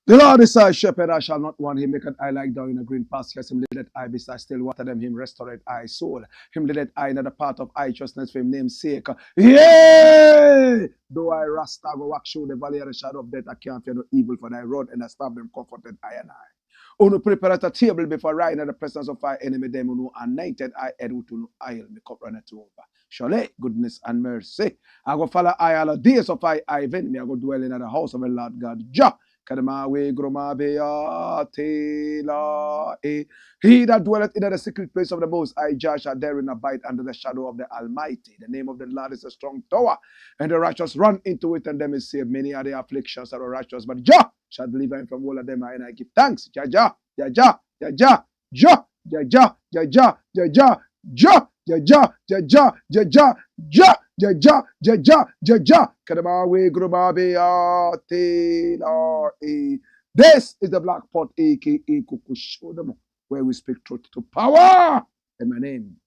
The Lord is our shepherd, I shall not want. Him make an eye like down in a green pasture. Him leadeth I beside still water them. Him restoreth I soul. Him leadeth I in the path of righteousness for him name's sake. Yea! Though I rasta go walk through the valley of the shadow of death, I can't fear no evil, for thy rod and thy staff them comforted I and I. Who prepare a table before I in the presence of our enemy, them who anointed I head to no oil, me cup runneth over. Surely goodness and mercy. I go follow I all the days of I event me. I go dwell in the house of the Lord God. Jah. He that dwelleth in the secret place of the Most High Jah shall therein abide under the shadow of the Almighty. The name of the Lord is a strong tower, and the righteous run into it, and them is saved. Many are the afflictions of the righteous, but Jah shall deliver him from all of them. And I give thanks. Jah, Jah, Jah, Jah, Jah, Jah, Jah, Jah, Jah, Jah, Jah, Jah, Jah, Jah, Jah, Jah, Jah, Jah, Jah, Jah. Jaja, jaja, jaja, kadamawe grumabe ate. This is the Black Pot, aka AKUFO-ADDO'S, where we speak truth to power. In my name.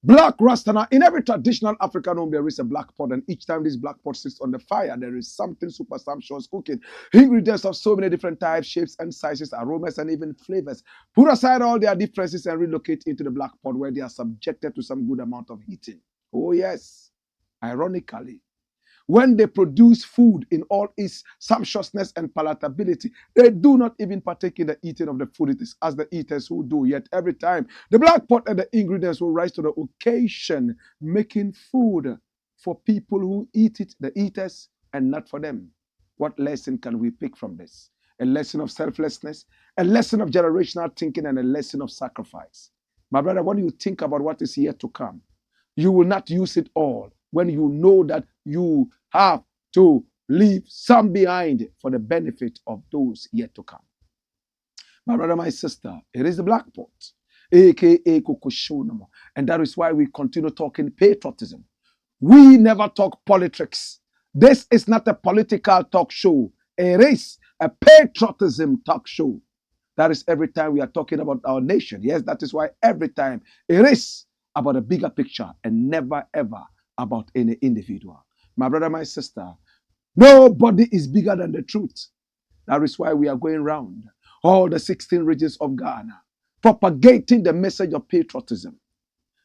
Black Rasta. Now, in every traditional African home, there is a black pot, and each time this black pot sits on the fire, there is something super sumptuous cooking. Ingredients of so many different types, shapes, and sizes, aromas, and even flavors. Put aside all their differences and relocate into the black pot, where they are subjected to some good amount of heating. Oh yes, ironically, when they produce food in all its sumptuousness and palatability, they do not even partake in the eating of the food. It is as the eaters who do. Yet every time, the black pot and the ingredients will rise to the occasion, making food for people who eat it, the eaters, and not for them. What lesson can we pick from this? A lesson of selflessness, a lesson of generational thinking, and a lesson of sacrifice. My brother, when you think about what is yet to come, you will not use it all when you know that you have to leave some behind for the benefit of those yet to come. My brother, my sister, it is the black pot, aka AKUFO-ADDO'S, and that is why we continue talking patriotism. We never talk politics. This is not a political talk show. It is a patriotism talk show. That is every time we are talking about our nation. Yes, that is why every time it is about a bigger picture and never ever about any individual. My brother, my sister, nobody is bigger than the truth. That is why we are going around all the 16 regions of Ghana, propagating the message of patriotism.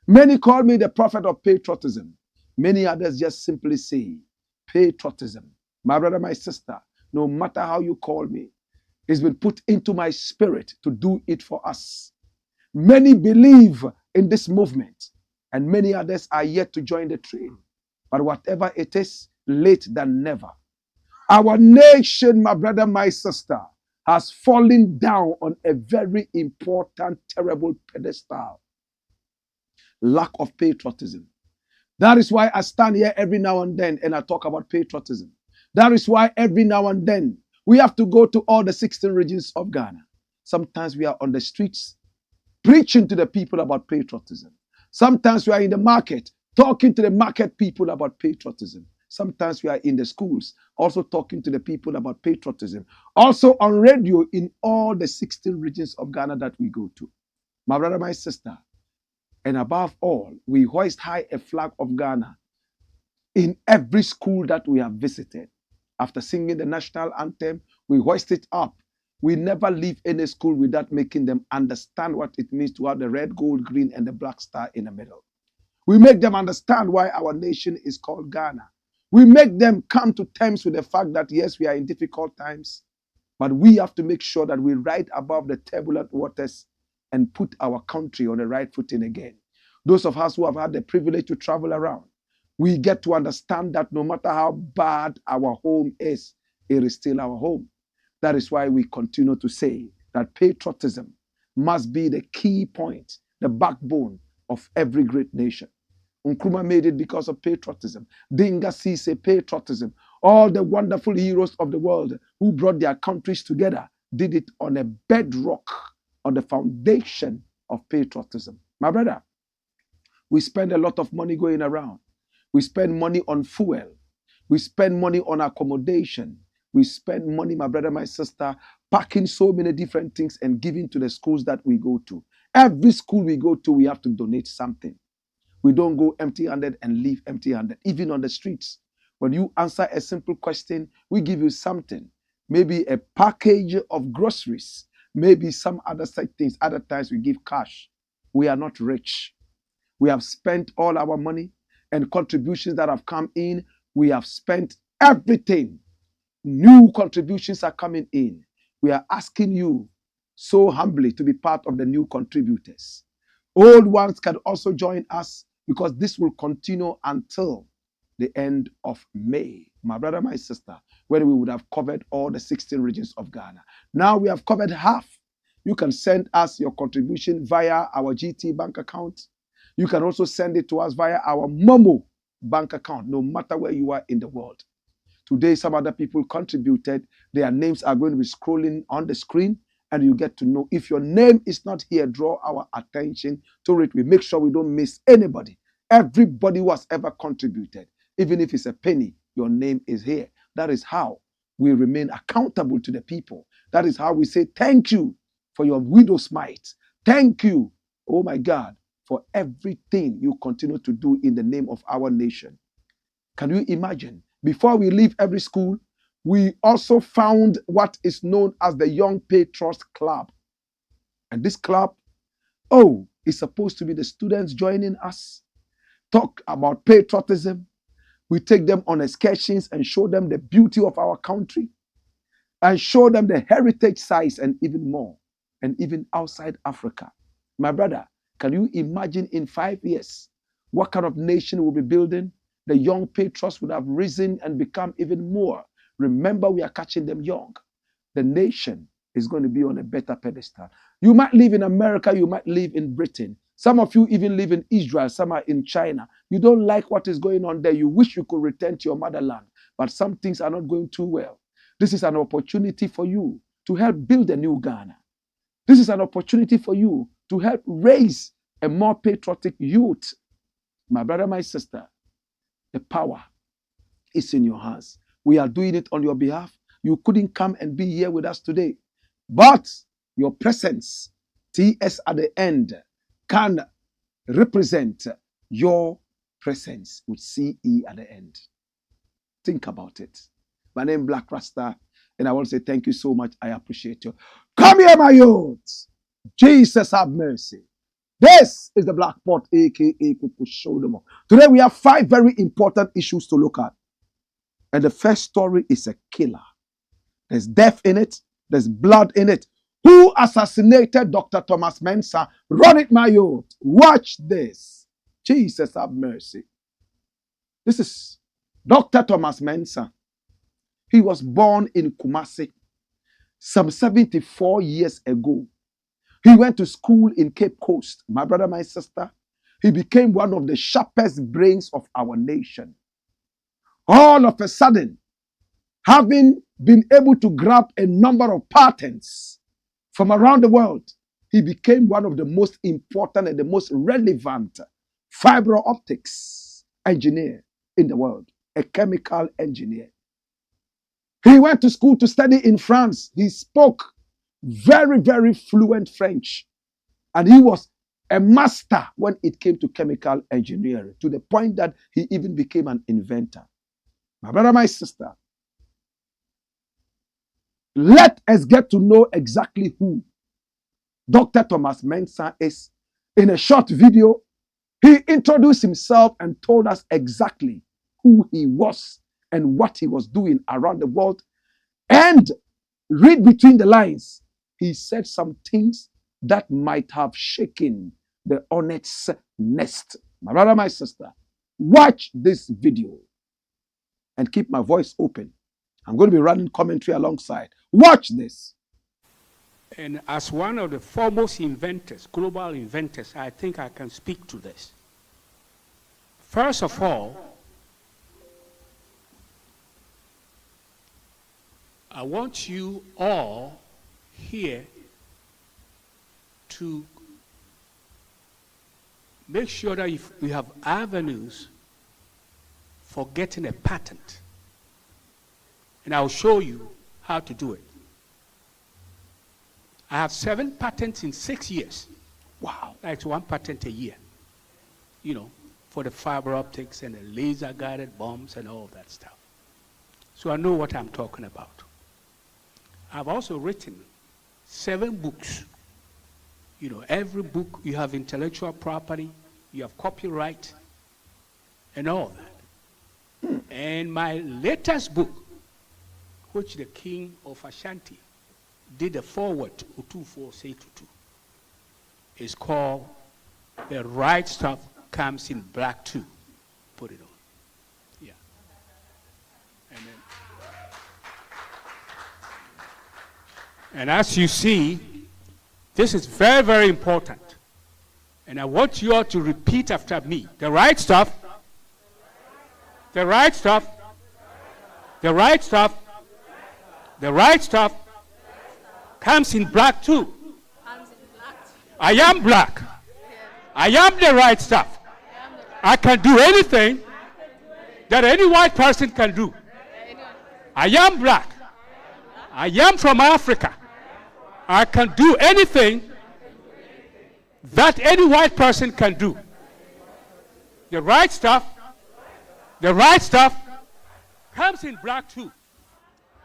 Many call me the prophet of patriotism. Many others just simply say patriotism. My brother, my sister, no matter how you call me, it's been put into my spirit to do it for us. Many believe in this movement, and many others are yet to join the train. But whatever it is, late than never. Our nation, my brother, my sister, has fallen down on a very important, terrible pedestal. Lack of patriotism. That is why I stand here every now and then and I talk about patriotism. That is why every now and then we have to go to all the 16 regions of Ghana. Sometimes we are on the streets preaching to the people about patriotism. Sometimes we are in the market talking to the market people about patriotism. Sometimes we are in the schools also talking to the people about patriotism. Also on radio in all the 16 regions of Ghana that we go to. My brother, my sister, and above all, we hoist high a flag of Ghana in every school that we have visited. After singing the national anthem, we hoist it up. We never leave any school without making them understand what it means to have the red, gold, green, and the black star in the middle. We make them understand why our nation is called Ghana. We make them come to terms with the fact that, yes, we are in difficult times, but we have to make sure that we ride above the turbulent waters and put our country on the right footing again. Those of us who have had the privilege to travel around, we get to understand that no matter how bad our home is, it is still our home. That is why we continue to say that patriotism must be the key point, the backbone of every great nation. Nkrumah made it because of patriotism. Dinga Sise, patriotism. All the wonderful heroes of the world who brought their countries together did it on a bedrock, on the foundation of patriotism. My brother, we spend a lot of money going around. We spend money on fuel. We spend money on accommodation. We spend money, my brother, my sister, packing so many different things and giving to the schools that we go to. Every school we go to, we have to donate something. We don't go empty-handed and leave empty-handed, even on the streets. When you answer a simple question, we give you something. Maybe a package of groceries, maybe some other such things. Other times we give cash. We are not rich. We have spent all our money and contributions that have come in. We have spent everything. New contributions are coming in. We are asking you so humbly to be part of the new contributors. Old ones can also join us because this will continue until the end of May. My brother, my sister, when we would have covered all the 16 regions of Ghana. Now we have covered half. You can send us your contribution via our GT bank account. You can also send it to us via our Momo bank account, no matter where you are in the world. Today, some other people contributed. Their names are going to be scrolling on the screen, and you get to know. If your name is not here, draw our attention to it. We make sure we don't miss anybody. Everybody who has ever contributed, even if it's a penny, your name is here. That is how we remain accountable to the people. That is how we say thank you for your widow's mite. Thank you, oh my God, for everything you continue to do in the name of our nation. Can you imagine? Before we leave every school, we also found what is known as the Young Patriots Club. And this club, is supposed to be the students joining us, talk about patriotism. We take them on excursions and show them the beauty of our country and show them the heritage sites and even more, and even outside Africa. My brother, can you imagine in 5 years what kind of nation we'll be building? The young patriots would have risen and become even more. Remember, we are catching them young. The nation is going to be on a better pedestal. You might live in America, you might live in Britain. Some of you even live in Israel, some are in China. You don't like what is going on there. You wish you could return to your motherland, but some things are not going too well. This is an opportunity for you to help build a new Ghana. This is an opportunity for you to help raise a more patriotic youth. My brother, my sister, the power is in your hands. We are doing it on your behalf. You couldn't come and be here with us today, but your presence, TS at the end, can represent your presence with CE at the end. Think about it. My name is Blakk Rasta, and I want to say thank you so much. I appreciate you. Come here, my youths. Jesus have mercy. This is the Black Pot, aka AKUFO-ADDO'S. Today we have 5 very important issues to look at. And the first story is a killer. There's death in it. There's blood in it. Who assassinated Dr. Thomas MENSAH? Run it, my youth. Watch this. Jesus have mercy. This is Dr. Thomas MENSAH. He was born in Kumasi some 74 years ago. He went to school in Cape Coast. My brother, my sister, he became one of the sharpest brains of our nation. All of a sudden, having been able to grab a number of patents from around the world, he became one of the most important and the most relevant fiber optics engineer in the world, a chemical engineer. He went to school to study in France. He spoke very, very fluent French. And he was a master when it came to chemical engineering, to the point that he even became an inventor. My brother, my sister, let us get to know exactly who Dr. Thomas MENSAH is. In a short video, he introduced himself and told us exactly who he was and what he was doing around the world. And read between the lines. He said some things that might have shaken the hornet's nest. My brother, my sister, watch this video and keep my voice open. I'm going to be running commentary alongside. Watch this. And as one of the foremost inventors, global inventors, I think I can speak to this. First of all, I want you all here to make sure that if we have avenues for getting a patent. And I'll show you how to do it. I have 7 patents in 6 years. Wow. That's 1 patent a year. You know, for the fiber optics and the laser guided bombs and all that stuff. So I know what I'm talking about. I've also written 7 books. You know, every book you have intellectual property, you have copyright, and all that. And my latest book, which the king of Ashanti did a forward to Utufo Seitutu, is called The Right Stuff Comes in Black too. Put it on. Yeah. And as you see, this is very, very important. And I want you all to repeat after me. The right stuff. The right stuff. The right stuff. The right stuff comes in black too. I am black. I am the right stuff. I can do anything that any white person can do. I am black. I am from Africa. I can do anything that any white person can do. The right stuff comes in black too.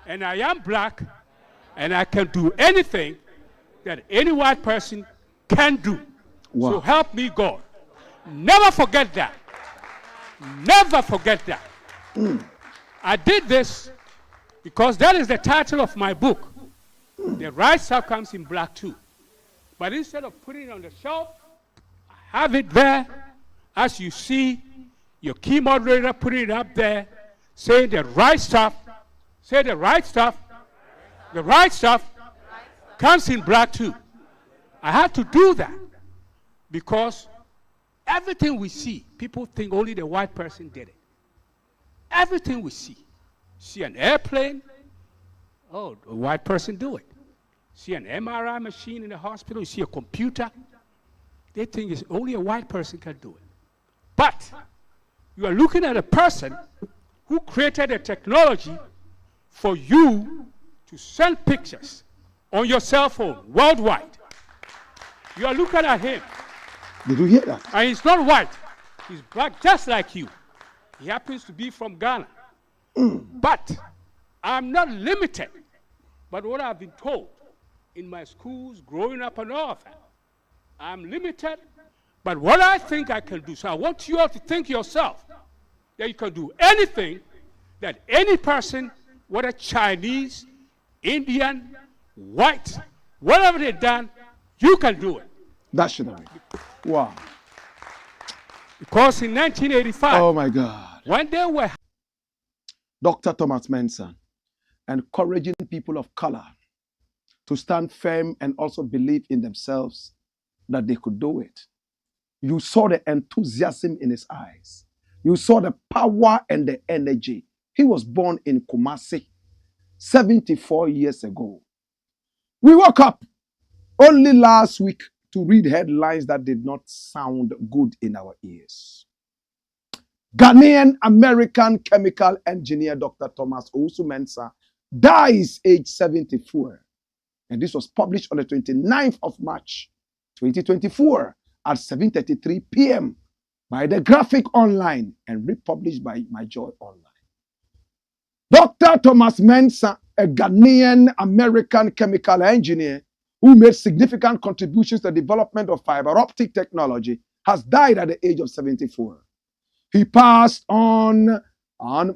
And I am black, and I can do anything that any white person can do. Wow. So help me God. Never forget that. Never forget that. I did this because that is the title of my book. The right stuff comes in black too. But instead of putting it on the shelf, I have it there. As you see, your key moderator putting it up there, saying the right stuff. Say the right stuff. The right stuff comes in black too. I had to do that because everything we see, people think only the white person did it. Everything we see an airplane, oh, the white person do it. See an MRI machine in the hospital, you see a computer, they think it's only a white person can do it. But you are looking at a person who created a technology for you to send pictures on your cell phone worldwide. You are looking at him. Did you hear that? And he's not white. He's black just like you. He happens to be from Ghana. But I'm not limited by what I've been told in my schools, growing up and all of that. I'm limited by what I think I can do. So I want you all to think yourself that you can do anything that any person, whether Chinese, Indian, white, whatever they've done, you can do it. That should have been. Wow. Because in 1985, oh my God, when they were Dr. Thomas Mensah encouraging people of color to stand firm and also believe in themselves that they could do it. You saw the enthusiasm in his eyes. You saw the power and the energy. He was born in Kumasi 74 years ago. We woke up only last week to read headlines that did not sound good in our ears. Ghanaian American chemical engineer Dr. Thomas Mensah dies age 74. And this was published on the 29th of March, 2024 at 7:33 p.m. by the Graphic Online and republished by My Joy Online. Dr. Thomas Mensah, a Ghanaian American chemical engineer who made significant contributions to the development of fiber optic technology, has died at the age of 74. He passed on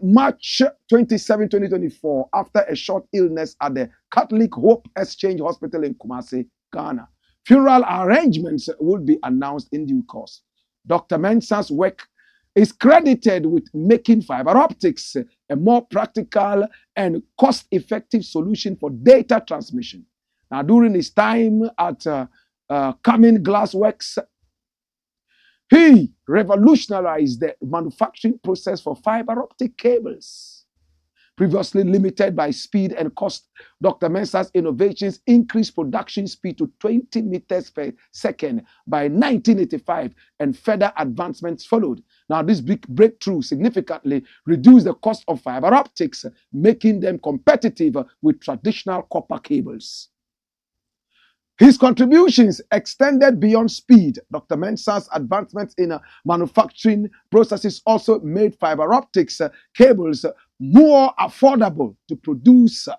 March 27, 2024, after a short illness at the Catholic Hope Exchange Hospital in Kumasi, Ghana. Funeral arrangements will be announced in due course. Dr. MENSAH's work is credited with making fiber optics a more practical and cost-effective solution for data transmission. Now, during his time at Cummins Glass Works, he revolutionized the manufacturing process for fiber optic cables. Previously limited by speed and cost, Dr. MENSAH's innovations increased production speed to 20 meters per second by 1985, and further advancements followed. Now, this big breakthrough significantly reduced the cost of fiber optics, making them competitive with traditional copper cables. His contributions extended beyond speed. Dr. MENSAH's advancements in manufacturing processes also made fiber optics cables more affordable to produce,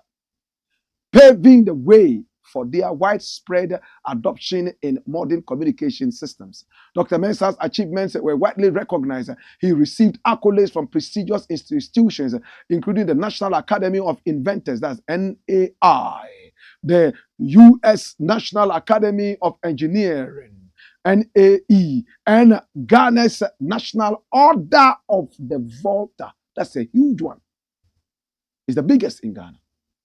paving the way for their widespread adoption in modern communication systems. Dr. MENSAH's achievements were widely recognized. He received accolades from prestigious institutions, including the National Academy of Inventors, that's NAI, the U.S. National Academy of Engineering, NAE, and Ghana's National Order of the Volta. That's a huge one. It's the biggest in Ghana.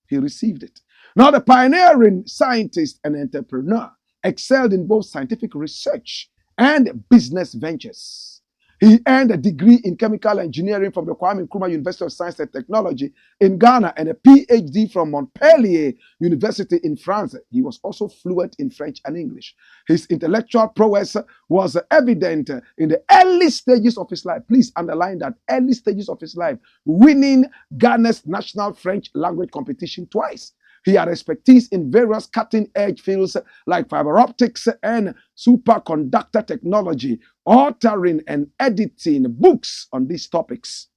He received it. Now, the pioneering scientist and entrepreneur excelled in both scientific research and business ventures. He earned a degree in chemical engineering from the Kwame Nkrumah University of Science and Technology in Ghana and a PhD from Montpellier University in France. He was also fluent in French and English. His intellectual prowess was evident in the early stages of his life. Please underline that, early stages of his life, winning Ghana's national French language competition twice. He had expertise in various cutting-edge fields like fiber optics and superconductor technology, authoring and editing books on these topics.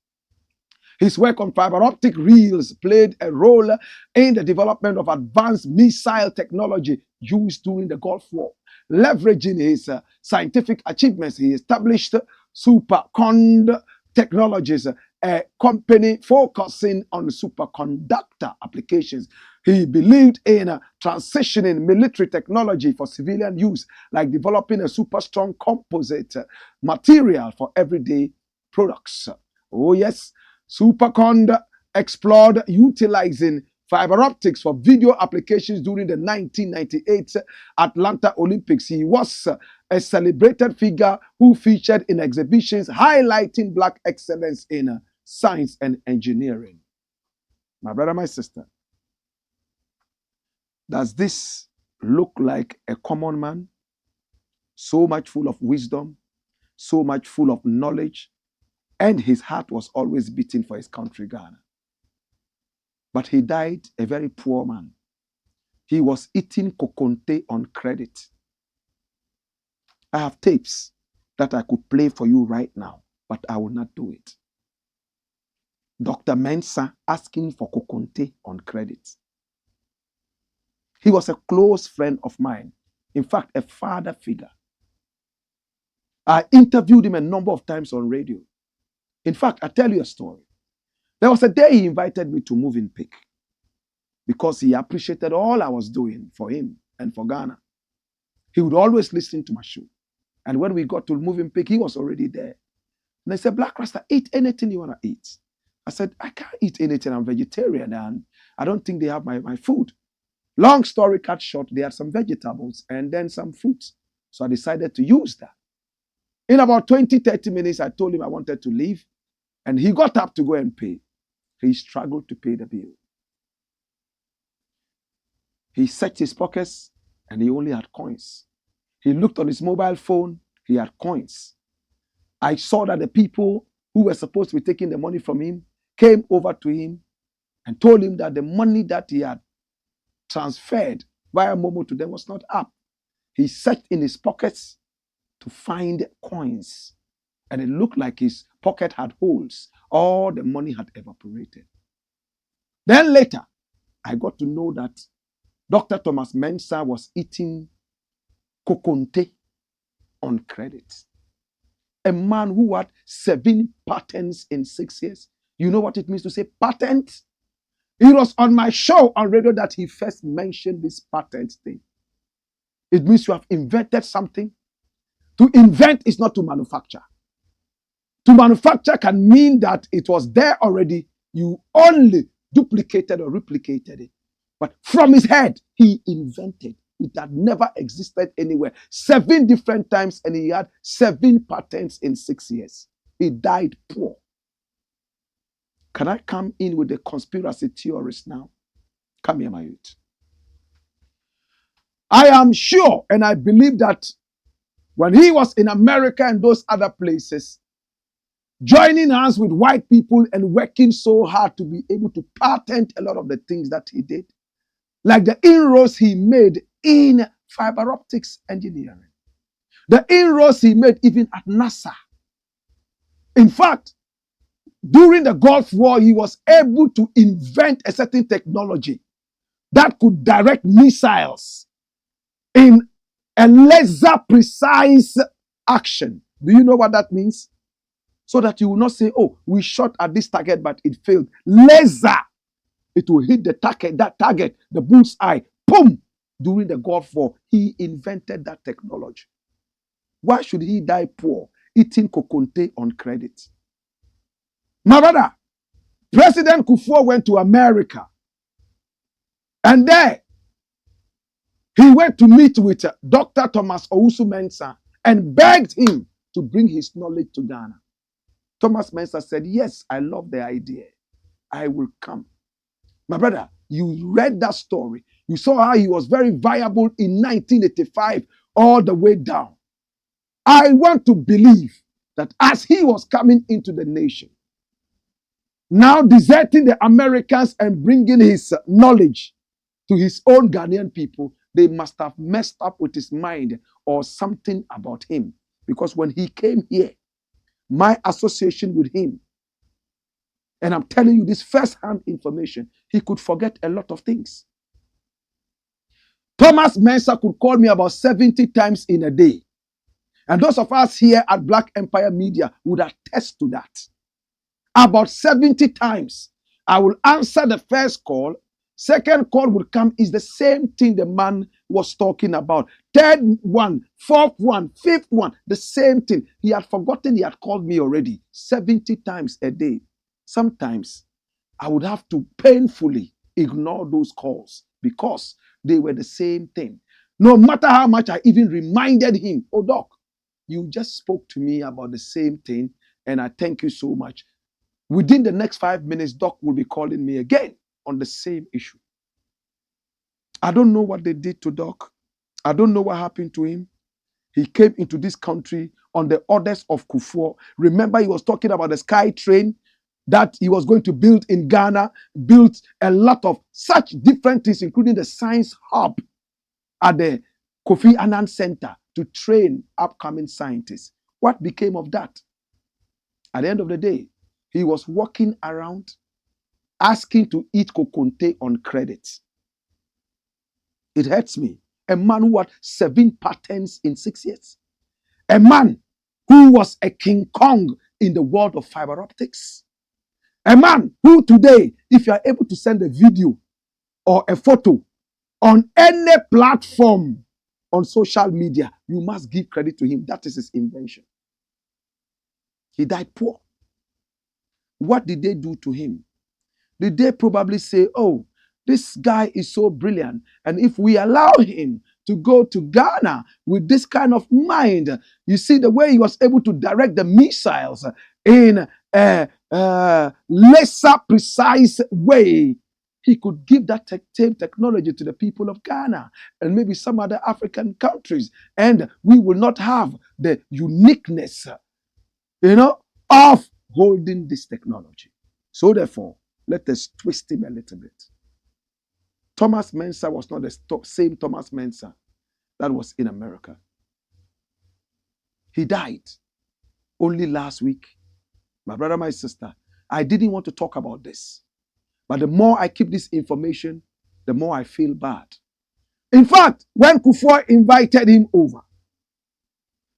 His work on fiber optic reels played a role in the development of advanced missile technology used during the Gulf War. Leveraging his scientific achievements, he established Supercond Technologies, a company focusing on superconductor applications. He believed in transitioning military technology for civilian use, like developing a super strong composite material for everyday products. Oh yes, Supercond explored utilizing fiber optics for video applications during the 1998 Atlanta Olympics. He was a celebrated figure who featured in exhibitions highlighting Black excellence in science and engineering. My brother, my sister, does this look like a common man? So much full of wisdom, so much full of knowledge, and his heart was always beating for his country, Ghana. But he died a very poor man. He was eating kokonte on credit. I have tapes that I could play for you right now, but I will not do it. Dr. MENSAH asking for kokonte on credit. He was a close friend of mine. In fact, a father figure. I interviewed him a number of times on radio. In fact, I'll tell you a story. There was a day he invited me to Moving Pick because he appreciated all I was doing for him and for Ghana. He would always listen to my show. And when we got to Moving Pick, he was already there. And I said, Blakk Rasta, eat anything you want to eat. I said, I can't eat anything. I'm vegetarian and I don't think they have my food. Long story cut short, they had some vegetables and then some fruits. So I decided to use that. In about 20, 30 minutes, I told him I wanted to leave. And he got up to go and pay. He struggled to pay the bill. He searched his pockets and he only had coins. He looked on his mobile phone, he had coins. I saw that the people who were supposed to be taking the money from him came over to him and told him that the money that he had transferred via Momo to them was not up. He searched in his pockets to find coins. And it looked like his pocket had holes. All the money had evaporated. Then later, I got to know that Dr. Thomas MENSAH was eating kokonte on credit. A man who had 7 patents in 6 years. You know what it means to say patent? It was on my show on radio that he first mentioned this patent thing. It means you have invented something. To invent is not to manufacture. To manufacture can mean that it was there already. You only duplicated or replicated it. But from his head, he invented. It had never existed anywhere. 7 different times, and he had 7 patents in 6 years. He died poor. Can I come in with the conspiracy theorists now? Come here, my youth. I am sure and I believe that when he was in America and those other places, joining hands with white people and working so hard to be able to patent a lot of the things that he did, like the inroads he made in fiber optics engineering, the inroads he made even at NASA. In fact, during the Gulf War, he was able to invent a certain technology that could direct missiles in a laser precise action. Do you know what that means? So that you will not say, oh, we shot at this target, but it failed. Laser. It will hit the target, the bull's eye. Boom! During the Gulf War, he invented that technology. Why should he die poor, eating kokonte on credit? My brother, President Kufuor went to America. And there, he went to meet with Dr. Thomas Owusu-Mensah and begged him to bring his knowledge to Ghana. Thomas Mensah said, yes, I love the idea. I will come. My brother, you read that story. You saw how he was very viable in 1985 all the way down. I want to believe that as he was coming into the nation, now deserting the Americans and bringing his knowledge to his own Ghanaian people, they must have messed up with his mind or something about him. Because when he came here, my association with him, and I'm telling you this first-hand information, he could forget a lot of things. Thomas Mensah could call me about 70 times in a day. And those of us here at Black Empire Media would attest to that. About 70 times, I will answer the first call. Second call will come, is the same thing the man was talking about. Third one, fourth one, fifth one, the same thing. He had forgotten he had called me already 70 times a day. Sometimes I would have to painfully ignore those calls because they were the same thing. No matter how much I even reminded him, oh doc, you just spoke to me about the same thing and I thank you so much. Within the next 5 minutes, doc will be calling me again on the same issue. I don't know what they did to doc. I don't know what happened to him. He came into this country on the orders of Kufuor. Remember, he was talking about the sky train that he was going to build in Ghana, built a lot of such different things, including the science hub at the Kofi Annan Center to train upcoming scientists. What became of that? At the end of the day, he was walking around asking to eat kokonte on credit. It hurts me. A man who had 7 patents in 6 years. A man who was a King Kong in the world of fiber optics. A man who today, if you are able to send a video or a photo on any platform on social media, you must give credit to him. That is his invention. He died poor. What did they do to him? Did they probably say, oh, this guy is so brilliant, and if we allow him to go to Ghana with this kind of mind, you see the way he was able to direct the missiles in a lesser precise way, he could give that same technology to the people of Ghana and maybe some other African countries, and we will not have the uniqueness, of holding this technology. So therefore, let us twist him a little bit. Thomas Mensah was not the same Thomas Mensah that was in America. He died only last week. My brother, my sister, I didn't want to talk about this. But the more I keep this information, the more I feel bad. In fact, when Kufuor invited him over,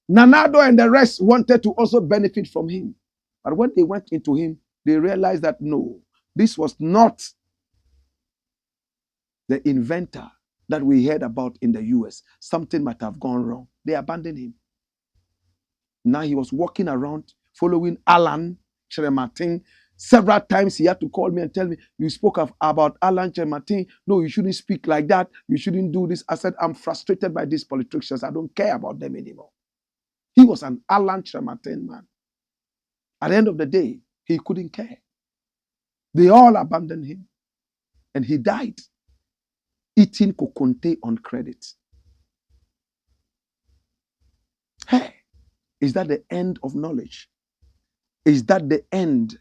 Nanado and the rest wanted to also benefit from him. But when they went into him, they realized that no, this was not the inventor that we heard about in the US. Something might have gone wrong. They abandoned him. Now he was walking around following Alan Cheremartin. Several times he had to call me and tell me, you spoke about Alan Cheremartin. No, you shouldn't speak like that. You shouldn't do this. I said, I'm frustrated by these politicians. I don't care about them anymore. He was an Alan Cheremartin man. At the end of the day, he couldn't care. They all abandoned him. And he died eating kokonte on credit. Hey, is that the end of knowledge? Is that the end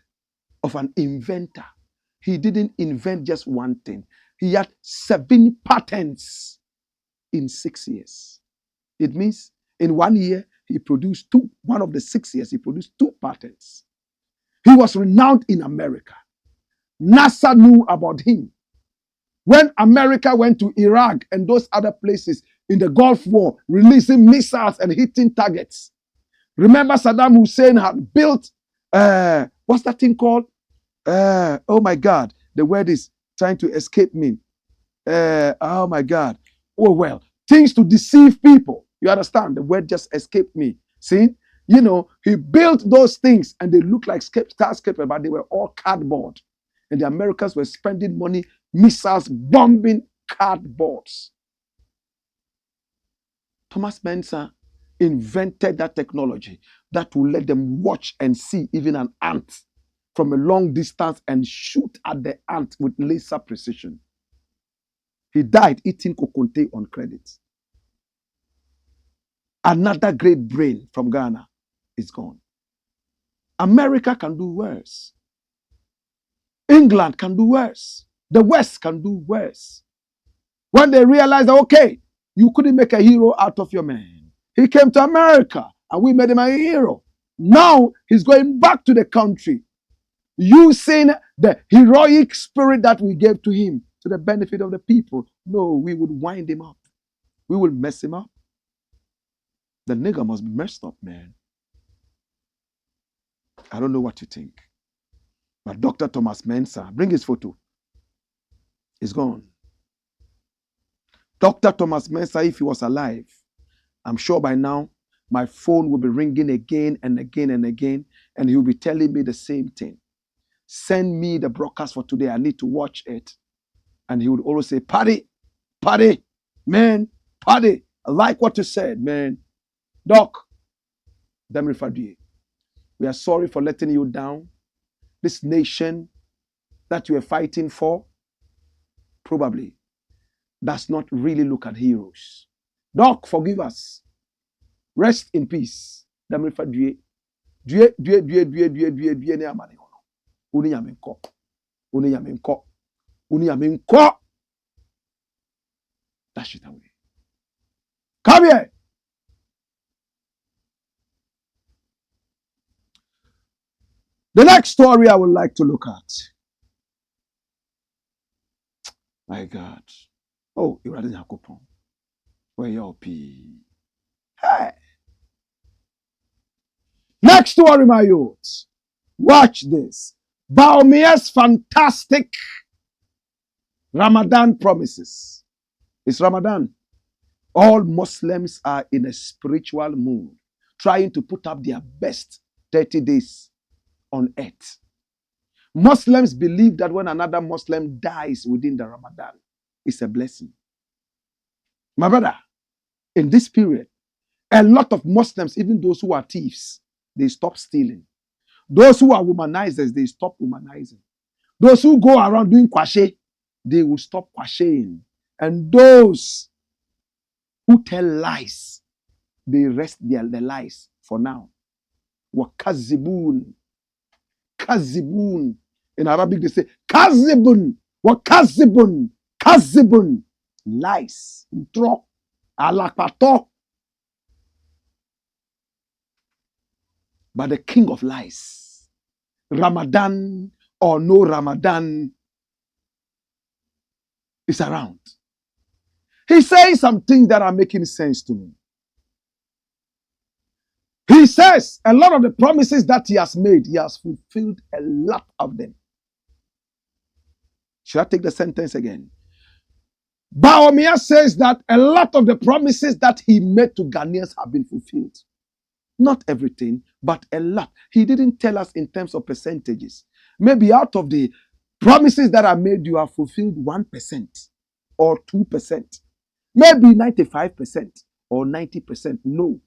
of an inventor? He didn't invent just one thing. He had 7 patents in 6 years. It means in 1 year, he produced 2. One of the 6 years, he produced 2 patents. He was renowned in America. NASA knew about him. When America went to Iraq and those other places in the Gulf War, releasing missiles and hitting targets. Remember Saddam Hussein had built, what's that thing called? Oh my God, the word is trying to escape me. Oh my God. Oh well, things to deceive people. You understand? The word just escaped me. See? You know, he built those things and they looked like skyscrapers, but they were all cardboard. And the Americans were spending money, missiles, bombing cardboards. Thomas MENSAH invented that technology that will let them watch and see even an ant from a long distance and shoot at the ant with laser precision. He died eating kokonte on credit. Another great brain from Ghana is gone. America can do worse. England can do worse. The West can do worse. When they realized that, okay, you couldn't make a hero out of your man. He came to America and we made him a hero. Now he's going back to the country, using the heroic spirit that we gave to him to the benefit of the people. No, we would wind him up. We will mess him up. The nigger must be messed up, man. I don't know what you think. But Dr. Thomas MENSAH, bring his photo. He's gone. Dr. Thomas MENSAH, if he was alive, I'm sure by now my phone will be ringing again and again and again, and he'll be telling me the same thing. Send me the broadcast for today. I need to watch it. And he would always say, Paddy, man, Paddy, I like what you said, man. Doc, we are sorry for letting you down. This nation that you are fighting for probably does not really look at heroes. Doc, forgive us. Rest in peace. That shit away. Come here. The next story I would like to look at. My God. Oh, you rather Yakupon. Where your P? Hey. Next story, my youths. Watch this. BAWUMIA'S fantastic Ramadan promises. It's Ramadan. All Muslims are in a spiritual mood, trying to put up their best 30 days on earth. Muslims believe that when another Muslim dies within the Ramadan, it's a blessing. My brother, in this period, a lot of Muslims, even those who are thieves, they stop stealing. Those who are womanizers, they stop womanizing. Those who go around doing kwashe, they will stop kwasheing. And those who tell lies, they rest their lies for now. Wakazibun. Kazibun. In Arabic, they say, Kazibun. Wakazibun. Kazibun. Lies. Drop. Alapato. But the king of lies, Ramadan or no Ramadan, is around. He's saying some things that are making sense to me. He says a lot of the promises that he has made, he has fulfilled a lot of them. Should I take the sentence again? BAWUMIA says that a lot of the promises that he made to Ghanaians have been fulfilled. Not everything, but a lot. He didn't tell us in terms of percentages. Maybe out of the promises that are made, you have fulfilled 1% or 2%. Maybe 95% or 90%. No.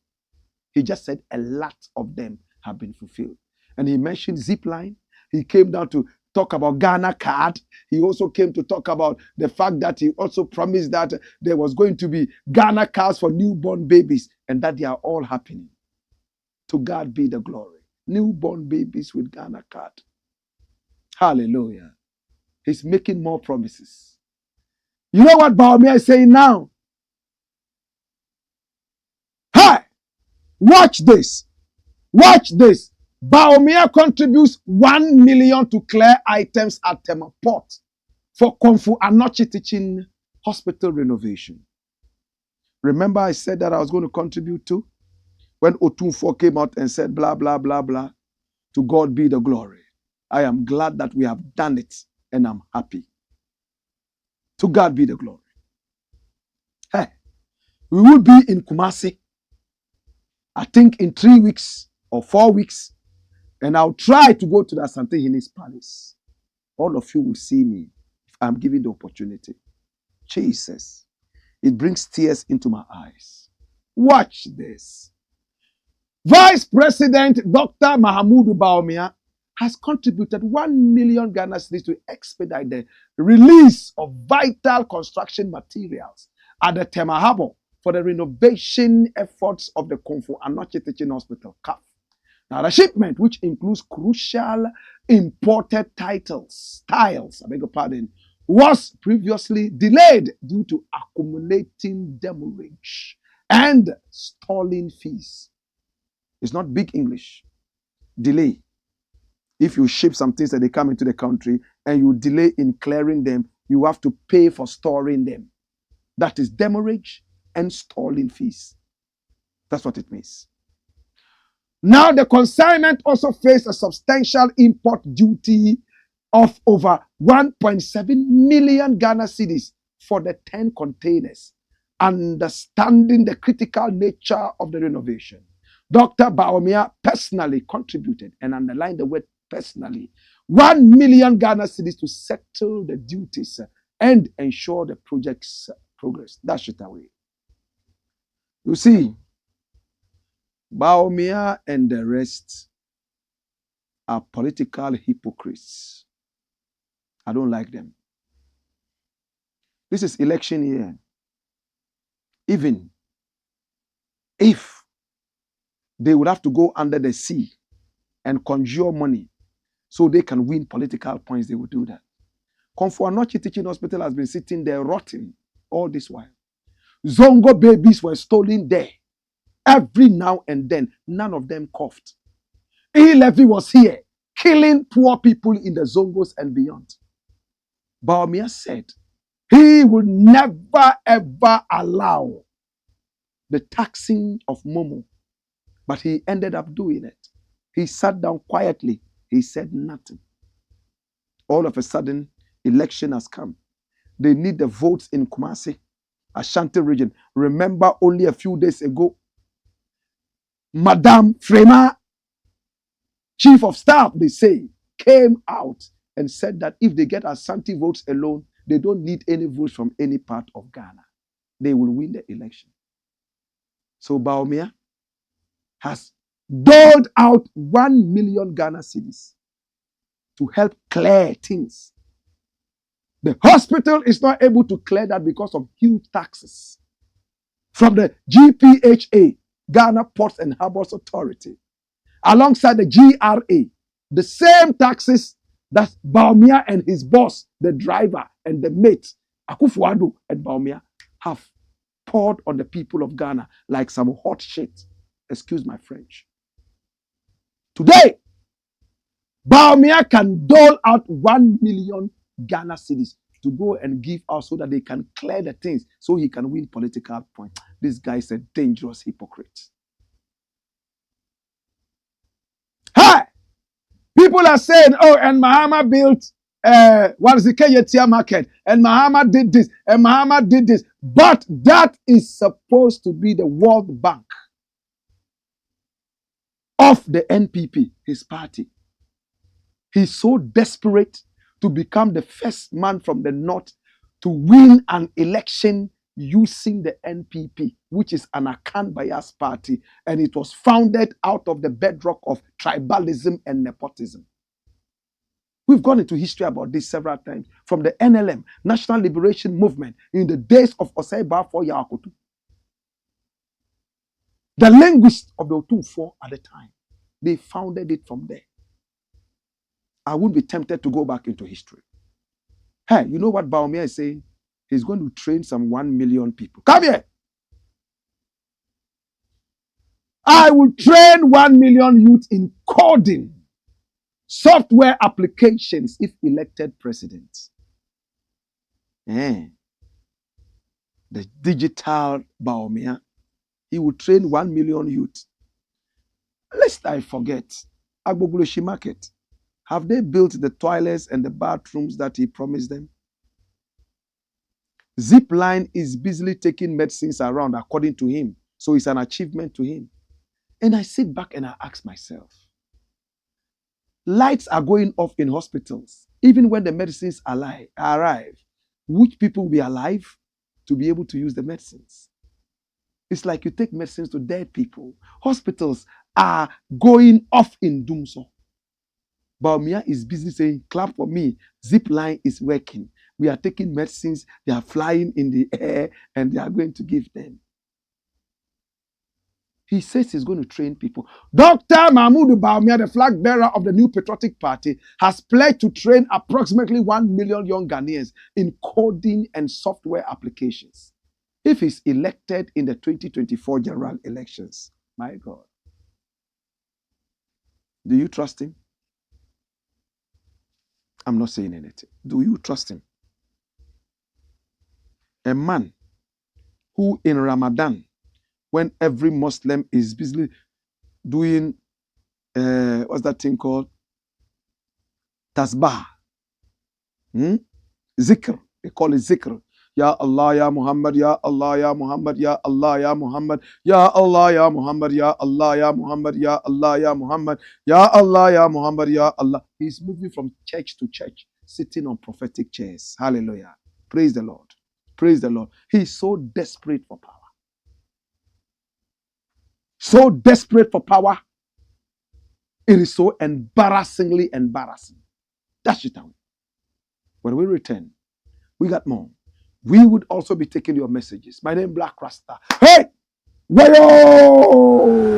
He just said a lot of them have been fulfilled. And he mentioned Zipline. He came down to talk about Ghana card. He also came to talk about the fact that he also promised that there was going to be Ghana cards for newborn babies and that they are all happening. To God be the glory. Newborn babies with Ghana card. Hallelujah. He's making more promises. You know what BAWUMIA is saying now? Hey, watch this. Watch this. BAWUMIA contributes 1 million to clear items at Tema Port for AKUFO-ADDO'S teaching hospital renovation. Remember I said that I was going to contribute to? When Otunfo came out and said blah, blah, blah, blah. To God be the glory. I am glad that we have done it and I'm happy. To God be the glory. Hey, we will be in Kumasi, I think in 3 weeks or 4 weeks. And I'll try to go to the Asante Hinis Palace. All of you will see me if I'm given the opportunity. Jesus. It brings tears into my eyes. Watch this. Vice President Dr. Mahamudu BAWUMIA has contributed 1 million Ghana cedis to expedite the release of vital construction materials at the Tema Harbor for the renovation efforts of the AKUFO-ADDO'S Teaching Hospital, CAF. Now, the shipment, which includes crucial imported tiles, I beg your pardon, was previously delayed due to accumulating demurrage and stalling fees. It's not big English. Delay. If you ship some things and they come into the country and you delay in clearing them, you have to pay for storing them. That is demurrage and stalling fees. That's what it means. Now, the consignment also faced a substantial import duty of over 1.7 million Ghana cedis for the 10 containers. Understanding the critical nature of the renovation, Dr. BAWUMIA personally contributed, and underlined the word personally, 1 million Ghana cedis to settle the duties and ensure the project's progress. Dash it away. You see, BAWUMIA and the rest are political hypocrites. I don't like them. This is election year. Even if they would have to go under the sea and conjure money so they can win political points, they would do that. AKUFO-ADDO'S Teaching Hospital has been sitting there rotting all this while. Zongo babies were stolen there. Every now and then, none of them coughed. E-Levy was here, killing poor people in the Zongos and beyond. BAWUMIA said he would never ever allow the taxing of Momo. But he ended up doing it. He sat down quietly. He said nothing. All of a sudden, election has come. They need the votes in Kumasi, Ashanti region. Remember only a few days ago, Madame Frema, chief of staff, they say, came out and said that if they get Ashanti votes alone, they don't need any votes from any part of Ghana. They will win the election. So BAWUMIA has doled out 1 million Ghana cedis to help clear things. The hospital is not able to clear that because of huge taxes from the GPHA, Ghana Ports and Harbors Authority, alongside the GRA, the same taxes that BAWUMIA and his boss, the driver and the mate, AKUFO-ADDO and BAWUMIA, have poured on the people of Ghana like some hot shit. Excuse my French. Today, BAWUMIA can dole out 1 million Ghana cedis to go and give out so that they can clear the things so he can win political points. This guy is a dangerous hypocrite. Hi! People are saying, oh, and Mahama built what is the Kenyatia market? And Muhammad did this, and Muhammad did this. But that is supposed to be the World Bank of the NPP, his party. He's so desperate to become the first man from the north to win an election using the NPP, which is an Akan bias party, and it was founded out of the bedrock of tribalism and nepotism. We've gone into history about this several times, from the NLM, National Liberation Movement, in the days of Osei Bafo Yakotu. The linguists of the Otumfo at the time, they founded it from there. I wouldn't be tempted to go back into history. Hey, you know what BAWUMIA is saying? He's going to train some 1 million people. Come here. I will train 1 million youth in coding software applications if elected president. The digital BAWUMIA, he will train 1 million youth. Lest I forget, Agbogloshi Market, have they built the toilets and the bathrooms that he promised them? Zipline is busily taking medicines around according to him. So it's an achievement to him. And I sit back and I ask myself, lights are going off in hospitals. Even when the medicines arrive, which people will be alive to be able to use the medicines? It's like you take medicines to dead people. Hospitals are going off in DUMSOR. BAWUMIA is busy saying, clap for me. Zipline is working. We are taking medicines. They are flying in the air and they are going to give them. He says he's going to train people. Dr. Mahmoud BAWUMIA, the flag bearer of the new patriotic party, has pledged to train approximately 1 million young Ghanaians in coding and software applications if he's elected in the 2024 general elections. My God. Do you trust him? I'm not saying anything. Do you trust him? A man who in Ramadan, when every Muslim is busily doing, what's that thing called? Tasbah. Zikr. They call it zikr. Ya Allah, Ya Muhammad, Ya Allah, Ya Muhammad, Ya Allah, Ya Muhammad, Ya Allah, Ya Muhammad, Ya Allah, Ya Muhammad, Ya Allah, Ya Muhammad, Ya Allah, Ya Muhammad, Ya Allah. He's moving from church to church, sitting on prophetic chairs. Hallelujah. Praise the Lord. Praise the Lord. He's so desperate for power. So desperate for power. It is so embarrassingly embarrassing. Dash it down. When we return, we got more. We would also be taking your messages. My name is Blakk RASTA. Hey! Wayo!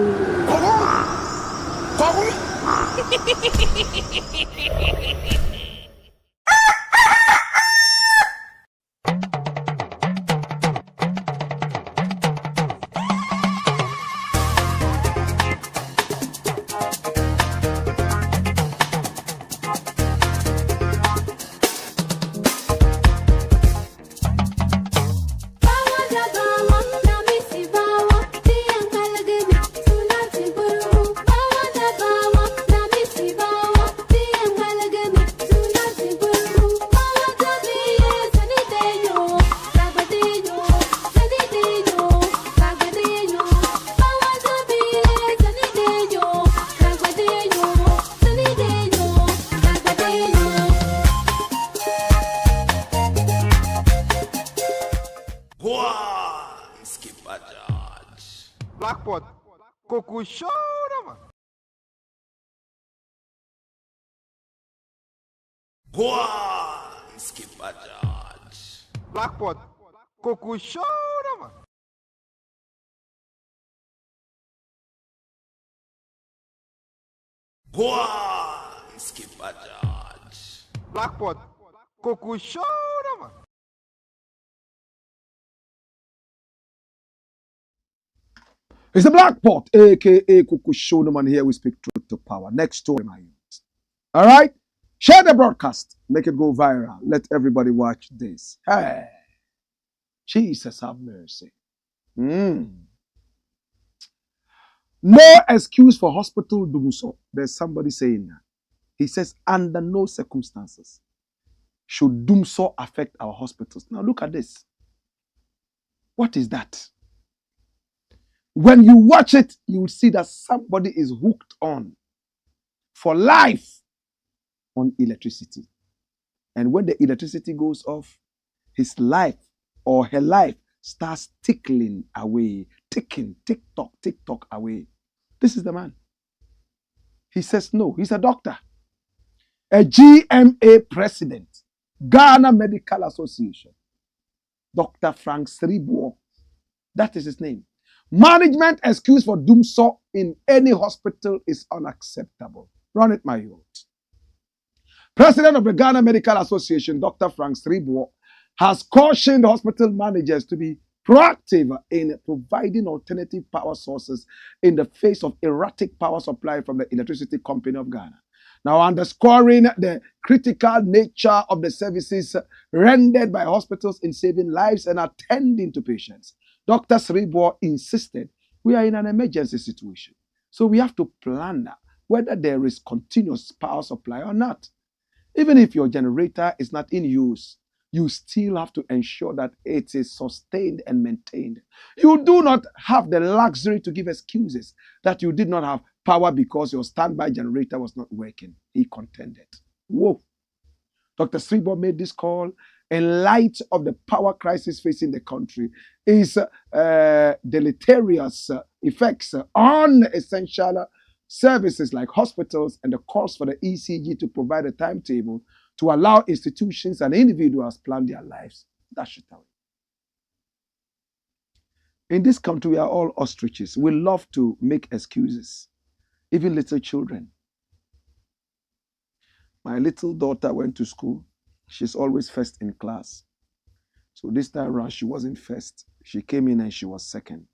Blackpot, Coco chora, mano. Blackpot, Coco chora, mano. Blackpot, Coco chora, mano. It's the Blackpot, aka Kuku Shoneman. Here we speak truth to power. Next story, my youth. All right? Share the broadcast. Make it go viral. Let everybody watch this. Hey. Jesus have mercy. No excuse for hospital DUMSOR. There's somebody saying that. He says, under no circumstances. Should DUMSOR affect our hospitals? Now look at this. What is that? When you watch it, you will see that somebody is hooked on for life on electricity. And when the electricity goes off, his life or her life starts tickling away, ticking, tick-tock away. This is the man. He says no. He's a doctor, a GMA president, Ghana Medical Association, Dr. Frank Sribo. That is his name. Management excuse for DUMSOR in any hospital is unacceptable. Run it, my youth. President of the Ghana Medical Association, Dr. Frank Sribo, has cautioned hospital managers to be proactive in providing alternative power sources in the face of erratic power supply from the Electricity Company of Ghana. Now, underscoring the critical nature of the services rendered by hospitals in saving lives and attending to patients, Dr. Sribo insisted we are in an emergency situation, so we have to plan whether there is continuous power supply or not. Even if your generator is not in use, you still have to ensure that it is sustained and maintained. You do not have the luxury to give excuses that you did not have power because your standby generator was not working, he contended. Whoa. Dr. Sribo made this call in light of the power crisis facing the country, its deleterious effects on essential services like hospitals, and the calls for the ECG to provide a timetable to allow institutions and individuals plan their lives. That should tell you. In this country, we are all ostriches. We love to make excuses, even little children. My little daughter went to school. She's always first in class. So this time around, she wasn't first. She came in and she was second.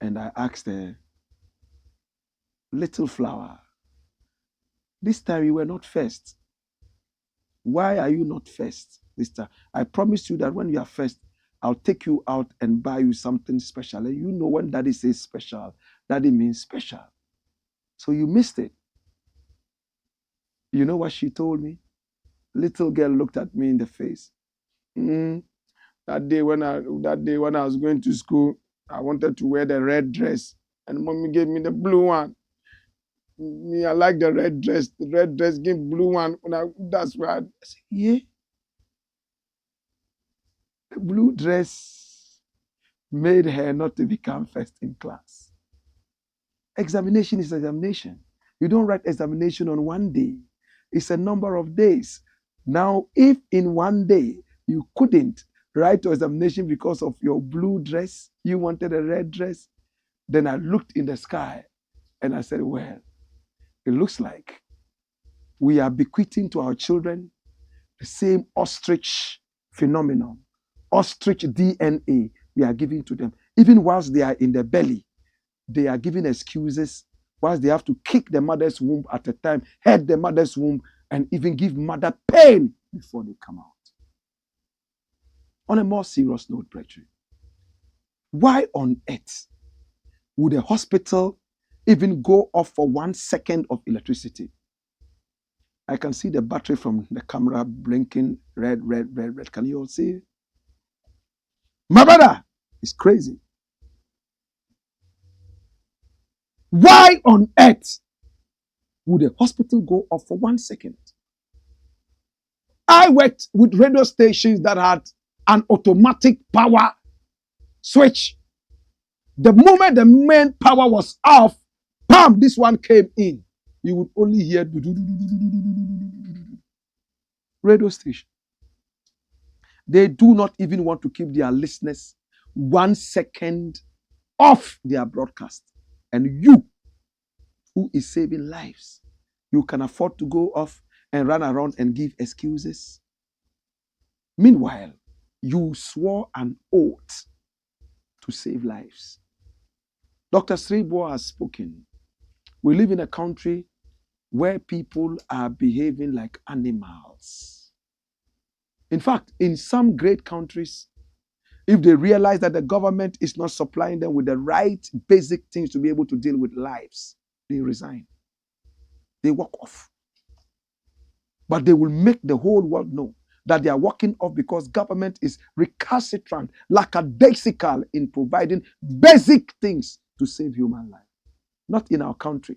And I asked her, little flower, this time you were not first. Why are you not first this time? I promise you that when you are first, I'll take you out and buy you something special. And you know when daddy says special, daddy means special. So you missed it. You know what she told me? Little girl looked at me in the face. That day when I was going to school, I wanted to wear the red dress, and mommy gave me the blue one. Me, I like the red dress. The red dress give blue one. That's why I said, yeah. The blue dress made her not to become first in class. Examination is examination. You don't write examination on one day. It's a number of days. Now, if in one day you couldn't write your examination because of your blue dress, you wanted a red dress, then I looked in the sky and I said, well, it looks like we are bequeathing to our children the same ostrich phenomenon, ostrich DNA we are giving to them. Even whilst they are in the belly, they are giving excuses whilst they have to kick the mother's womb at a time, head the mother's womb, and even give mother pain before they come out. On a more serious note, brethren, why on earth would a hospital even go off for 1 second of electricity? I can see the battery from the camera blinking red, red, red, red. Can you all see it? My brother is crazy. Why on earth would a hospital go off for 1 second? I worked with radio stations that had an automatic power switch. The moment the main power was off, bam, this one came in. You would only hear radio station. They do not even want to keep their listeners 1 second off their broadcast. And you, who is saving lives, you can afford to go off and run around and give excuses. Meanwhile, you swore an oath to save lives. Dr. Sribo has spoken. We live in a country where people are behaving like animals. In fact, in some great countries, if they realize that the government is not supplying them with the right basic things to be able to deal with lives, they resign. They walk off. But they will make the whole world know that they are walking off because government is recalcitrant, lackadaisical in providing basic things to save human life. Not in our country.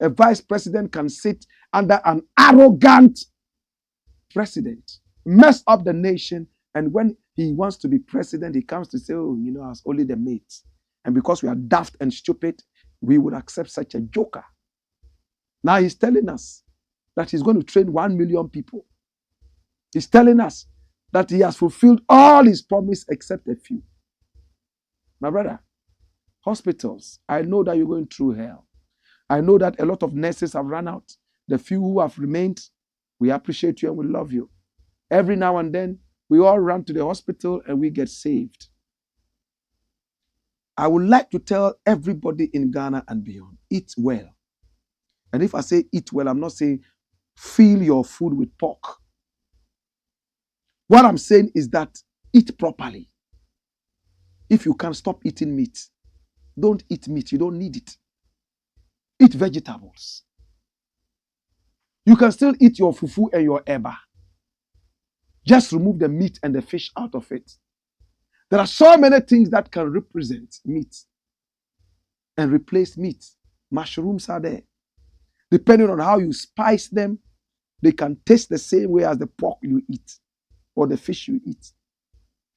A vice president can sit under an arrogant president, mess up the nation, and when he wants to be president, he comes to say, oh, you know, I was only the mate. And because we are daft and stupid, we would accept such a joker. Now he's telling us that he's going to train 1 million people. He's telling us that he has fulfilled all his promise except a few. My brother, hospitals, I know that you're going through hell. I know that a lot of nurses have run out. The few who have remained, we appreciate you and we love you. Every now and then, we all run to the hospital and we get saved. I would like to tell everybody in Ghana and beyond, eat well. And if I say eat well, I'm not saying fill your food with pork. What I'm saying is that eat properly. If you can stop eating meat, don't eat meat. You don't need it. Eat vegetables. You can still eat your fufu and your eba. Just remove the meat and the fish out of it. There are so many things that can represent meat and replace meat. Mushrooms are there. Depending on how you spice them, they can taste the same way as the pork you eat or the fish you eat.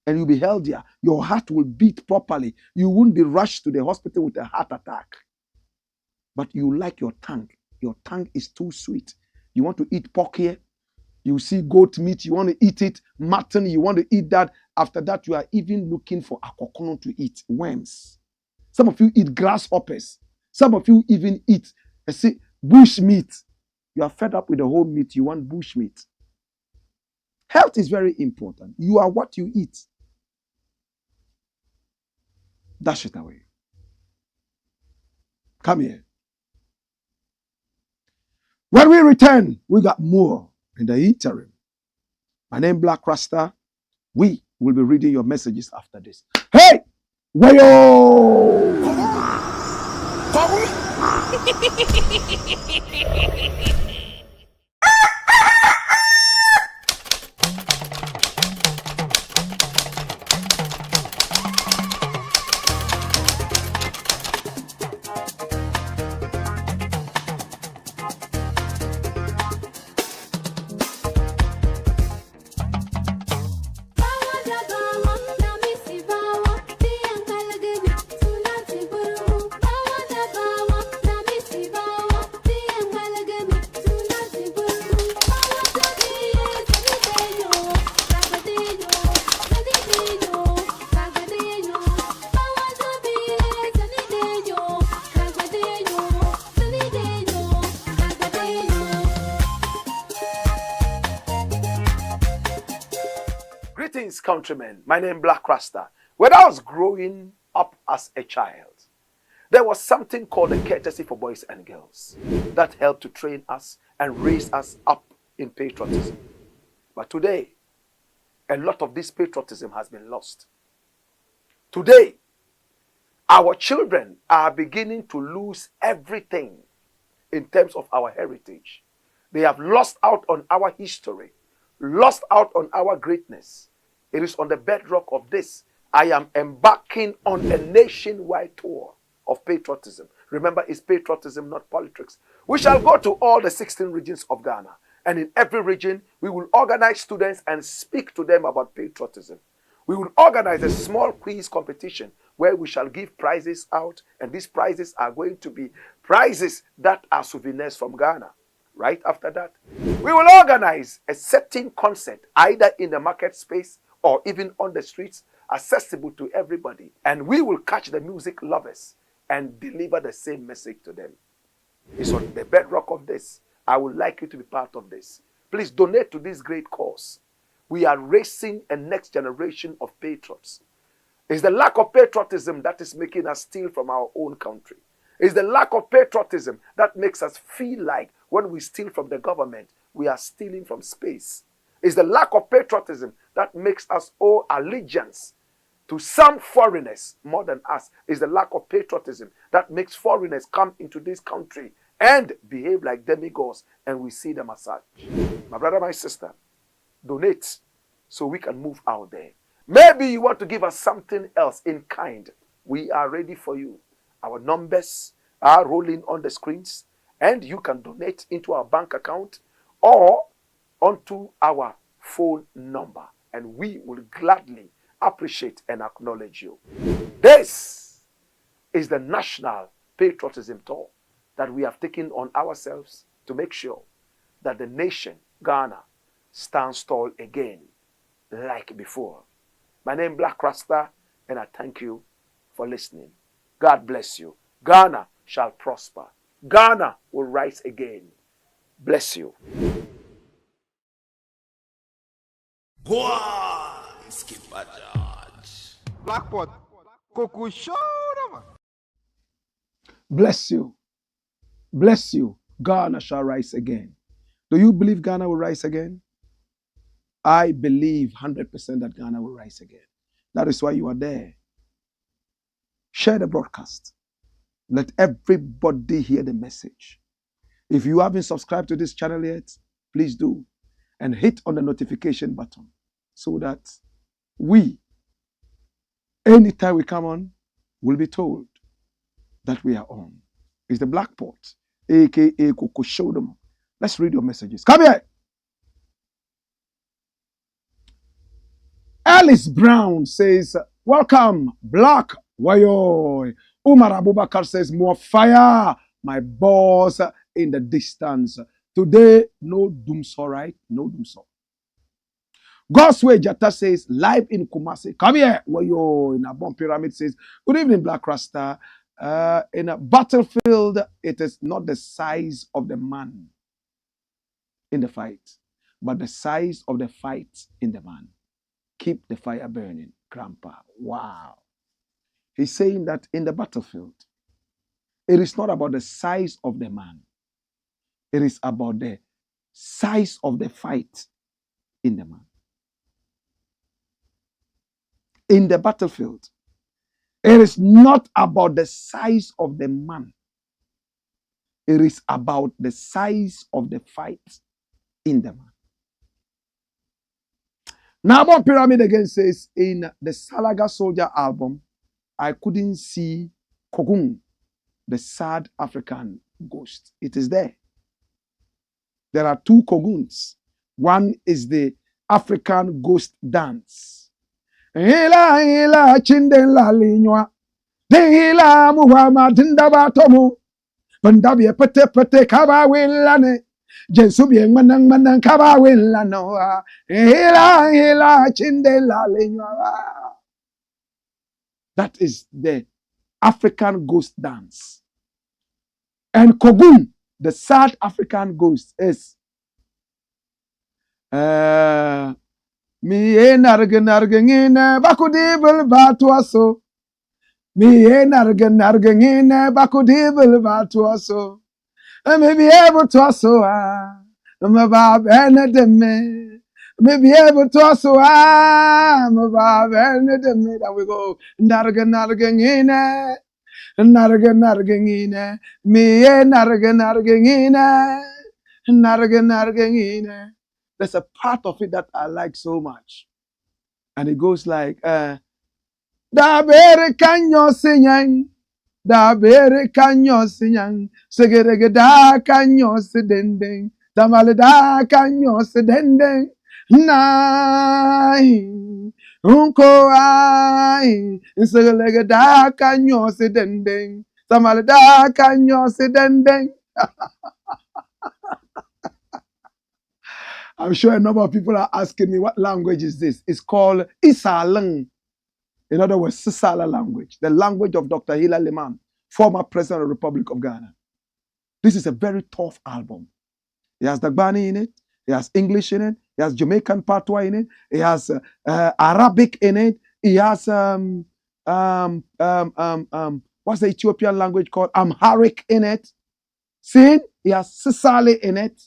And you'll be healthier. Your heart will beat properly. You won't be rushed to the hospital with a heart attack. But you like your tongue. Your tongue is too sweet. You want to eat pork here. You see goat meat, you want to eat it. Mutton, you want to eat that. After that, you are even looking for akokono to eat. Worms. Some of you eat grasshoppers. Some of you even eat bush meat. You are fed up with the whole meat. You want bush meat. Health is very important. You are what you eat. Dash it away. Come here. When we return, we got more in the interim. My name is Blakk Rasta. We will be reading your messages after this. Hey! Wayo! Greetings, countrymen. My name is Blakk Rasta. When I was growing up as a child, there was something called the courtesy for boys and girls that helped to train us and raise us up in patriotism. But today, a lot of this patriotism has been lost. Today, our children are beginning to lose everything in terms of our heritage. They have lost out on our history, lost out on our greatness. It is on the bedrock of this. I am embarking on a nationwide tour of patriotism. Remember, it's patriotism, not politics. We shall go to all the 16 regions of Ghana. And in every region, we will organize students and speak to them about patriotism. We will organize a small quiz competition where we shall give prizes out. And these prizes are going to be prizes that are souvenirs from Ghana. Right after that, we will organize a certain concert, either in the market space or even on the streets, accessible to everybody. And we will catch the music lovers and deliver the same message to them. It's on the bedrock of this. I would like you to be part of this. Please donate to this great cause. We are raising a next generation of patriots. It's the lack of patriotism that is making us steal from our own country. It's the lack of patriotism that makes us feel like when we steal from the government, we are stealing from space. It's the lack of patriotism that makes us owe allegiance to some foreigners more than us. It's the lack of patriotism that makes foreigners come into this country and behave like demigods, and we see the massage. My brother, my sister, donate so we can move out there. Maybe you want to give us something else in kind. We are ready for you. Our numbers are rolling on the screens, and you can donate into our bank account or onto our phone number, and we will gladly appreciate and acknowledge you. This is the National Patriotism Tour that we have taken on ourselves to make sure that the nation, Ghana, stands tall again like before. My name is Blakk Rasta, and I thank you for listening. God bless you. Ghana shall prosper. Ghana will rise again. Bless you. Go on, Skipper George. Blackpot, Coco Show, man. Bless you. Bless you. Ghana shall rise again. Do you believe Ghana will rise again? I believe 100% that Ghana will rise again. That is why you are there. Share the broadcast. Let everybody hear the message. If you haven't subscribed to this channel yet, please do. And hit on the notification button so that we, anytime we come on, will be told that we are on. It's the Blakk Pot, aka AKUFO-ADDO'S. Let's read your messages. Come here. Alice Brown says, welcome, Blakk. Wayo. Umar Abubakar says, more fire, my boss in the distance. Today, no DUMSOR, right? No DUMSOR. Godsway Jata says, live in Kumasi. Come here. Wayo. In a bomb pyramid says, good evening, Blakk Rasta. In a battlefield, it is not the size of the man in the fight, but the size of the fight in the man. Keep the fire burning, Grandpa. Wow. He's saying that in the battlefield, it is not about the size of the man. It is about the size of the fight in the man. In the battlefield, it is not about the size of the man. It is about the size of the fight in the man. Now, Bomb Pyramid again says, in the Salaga Soldier album, I couldn't see Kogun, the sad African ghost. It is there. There are two Koguns. One is the African ghost dance. Hila hila chindela linywa. Hila muhammad ndabatomu. Bandabye pete pete kaba willane. Jensubi manang manang kaba willano. Hila hila chindela linywa. That is the African ghost dance. And Kogun, the sad African ghost, is mi nargengine bakudibel batuaso. Mi nargengine bakudibel batuaso. Me be able to also me ba benedeme. Me be able to also me ba benedeme. There we go. Nargengine. Nargengine. Mi nargengine. Nargengine. There's a part of it that I like so much. And it goes like, da bere kanyo sinyang, da bere kanyo sinyang, segerege da kanyo sidendeng, tamale da kanyo sidendeng, nai, unko ai, segerege da kanyo sidendeng, tamale da kanyo sidendeng. I'm sure a number of people are asking me, what language is this? It's called Isalang. In other words, Sisala language, the language of Dr. Hila Liman, former president of the Republic of Ghana. This is a very tough album. It has Dagbani in it. It has English in it. It has Jamaican patois in it. It has Arabic in it. It has, what's the Ethiopian language called? Amharic in it. See? It has Sisali in it.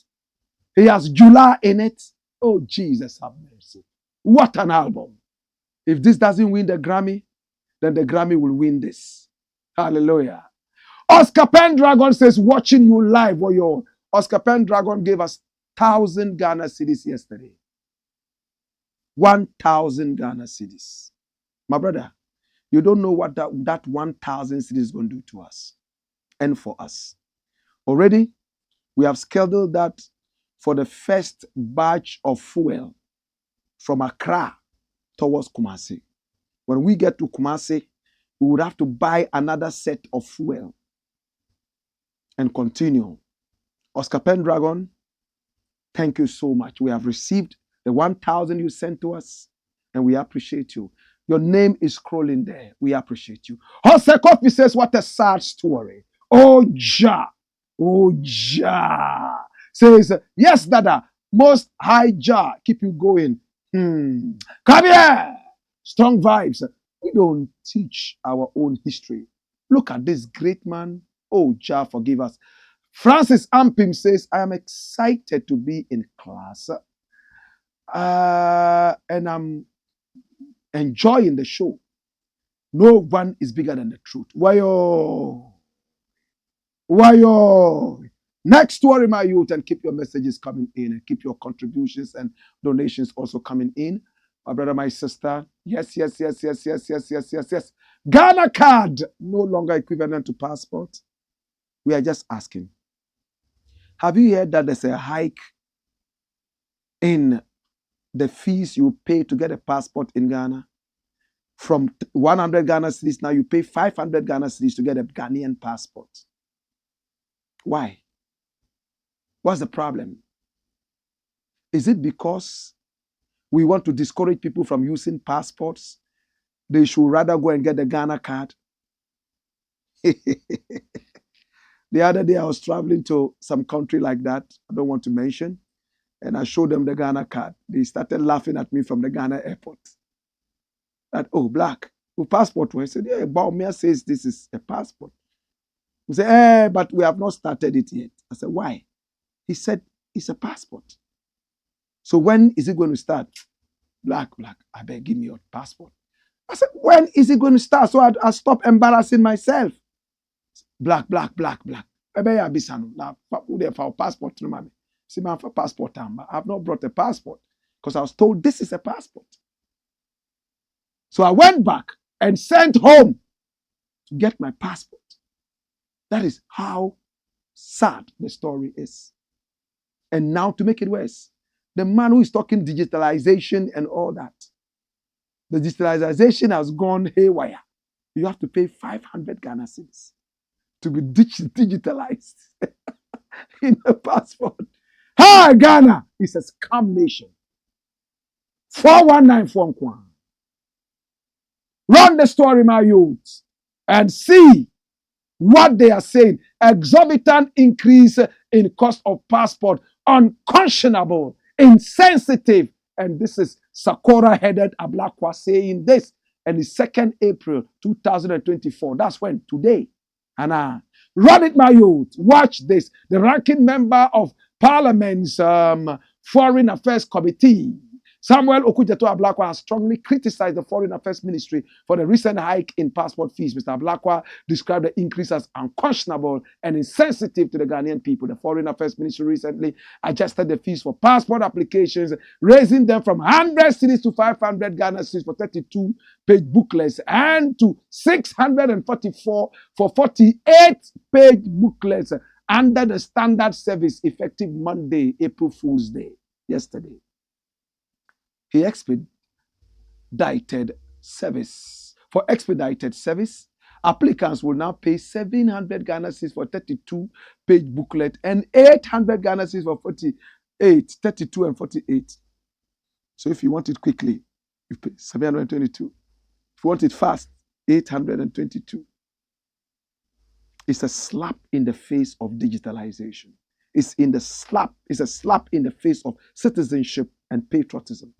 He has Jula in it. Oh, Jesus have mercy. What an album. If this doesn't win the Grammy, then the Grammy will win this. Hallelujah. Oscar Pendragon says, watching you live. Well, your Oscar Pendragon gave us 1,000 Ghana cedis yesterday. 1,000 Ghana cedis. My brother, you don't know what that 1,000 cedis is going to do to us and for us. Already, we have scheduled that for the first batch of fuel from Accra towards Kumasi. When we get to Kumasi, we would have to buy another set of fuel and continue. Oscar Pendragon, thank you so much. We have received the 1,000 you sent to us, and we appreciate you. Your name is scrolling there. We appreciate you. Jose Kofi says, what a sad story. Oh, Jah. Oh, Jah. Says, yes, Dada. Most high Jah. Keep you going. Come here. Strong vibes. We don't teach our own history. Look at this great man. Oh, Jah, forgive us. Francis Ampim says, I am excited to be in class. And I'm enjoying the show. No one is bigger than the truth. Wayo. Wayo. Next story, my youth, and keep your messages coming in and keep your contributions and donations also coming in. My brother, my sister. Yes. Ghana card, no longer equivalent to passport. We are just asking. Have you heard that there's a hike in the fees you pay to get a passport in Ghana? From 100 Ghana cedis, now you pay 500 Ghana cedis to get a Ghanaian passport. Why? What's the problem? Is it because we want to discourage people from using passports? They should rather go and get the Ghana card. The other day I was traveling to some country like that, I don't want to mention, and I showed them the Ghana card. They started laughing at me from the Ghana airport. That, oh, Blakk, who passport? I said, yeah, BAWUMIA says this is a passport. He said, but we have not started it yet. I said, why? He said, it's a passport. So when is it going to start? Blakk, I beg, give me your passport. I said, when is it going to start? So I stop embarrassing myself. Blakk. I beg you, Abisano. Now, who there for passport? No, mommy. See, man, for passport, I have not brought a passport because I was told this is a passport. So I went back and sent home to get my passport. That is how sad the story is. And now to make it worse, the man who is talking digitalization and all that, the digitalization has gone haywire. You have to pay 500 Ghana cedis to be digitalized in a passport. Hi, Ghana is a scam nation. 4194. Run the story, my youth, and see what they are saying. Exorbitant increase in cost of passport. Unconscionable, insensitive. And this is Sakura-headed Ablakwa saying this. And it's 2nd April 2024. That's when, today. And run it, my youth. Watch this. The ranking member of Parliament's Foreign Affairs Committee, Samuel Okudzeto-Ablakwa, has strongly criticized the Foreign Affairs Ministry for the recent hike in passport fees. Mr. Ablakwa described the increase as unconscionable and insensitive to the Ghanaian people. The Foreign Affairs Ministry recently adjusted the fees for passport applications, raising them from 100 cedis to 500 Ghana cedis for 32-page booklets and to 644 for 48-page booklets under the standard service effective Monday, April Fool's Day, yesterday. He expedited service. For expedited service, applicants will now pay 700 Ghana cedis for 32-page booklet and 800 Ghana cedis for 32 and 48. So if you want it quickly, you pay 722. If you want it fast, 822. It's a slap in the face of digitalization. It's a slap in the face of citizenship and patriotism.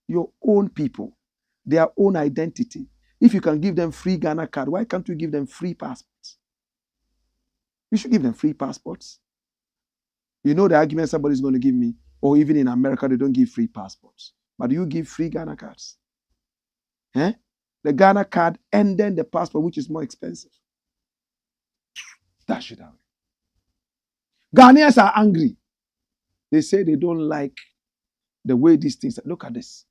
Your own people, their own identity. If you can give them free Ghana card, why can't you give them free passports? You should give them free passports. You know the argument somebody's going to give me, or even in America, they don't give free passports. But you give free Ghana cards. The Ghana card and then the passport, which is more expensive. Dash it away. Ghanaians are angry. They say they don't like the way these things are. Look at this.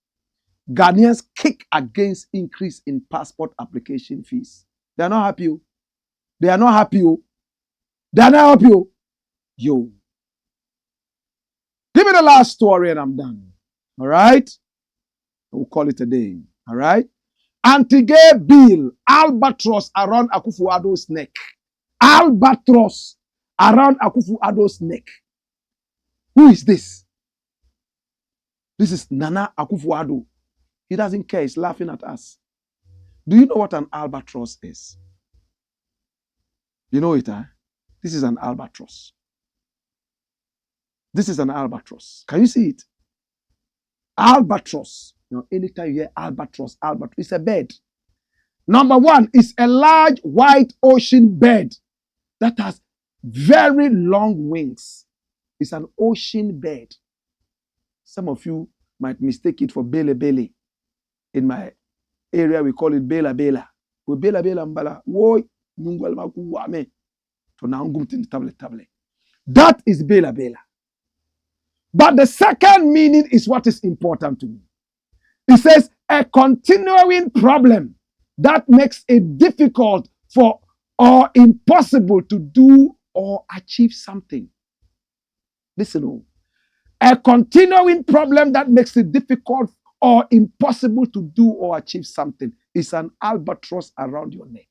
Ghanaians kick against increase in passport application fees. They are not happy. They are not happy. They are not happy. Yo. Give me the last story and I'm done. All right? We'll call it a day. All right? Anti-gay bill, albatross around AKUFO-ADDO'S neck. Albatross around AKUFO-ADDO'S neck. Who is this? This is Nana AKUFO-ADDO. He doesn't care. He's laughing at us. Do you know what an albatross is? You know it, huh? This is an albatross. This is an albatross. Can you see it? Albatross. You know, anytime you hear albatross, it's a bird. Number one, it's a large white ocean bird that has very long wings. It's an ocean bird. Some of you might mistake it for bele bele. In my area, we call it bela bela. Bela bela mbala. Woy, nungwal makuwame. To na ngumtin table. That is bela bela. But the second meaning is what is important to me. It says a continuing problem that makes it difficult for or impossible to do or achieve something. Listen, a continuing problem that makes it difficult or impossible to do or achieve something is an albatross around your neck.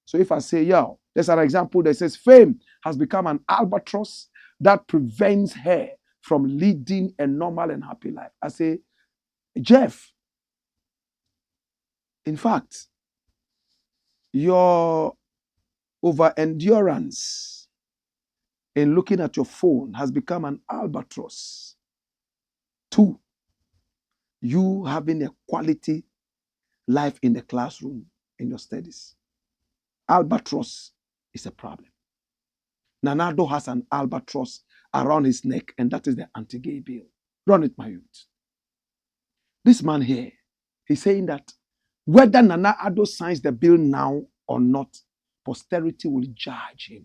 So if I say, yo, there's an example that says fame has become an albatross that prevents her from leading a normal and happy life. I say, Jeff, in fact, your over-endurance in looking at your phone has become an albatross. 2, you having a quality life in the classroom, in your studies. Albatross is a problem. Nana Addo has an albatross around his neck, and that is the anti-gay bill. Run it, my youth. This man here, he's saying that whether Nana Addo signs the bill now or not, posterity will judge him.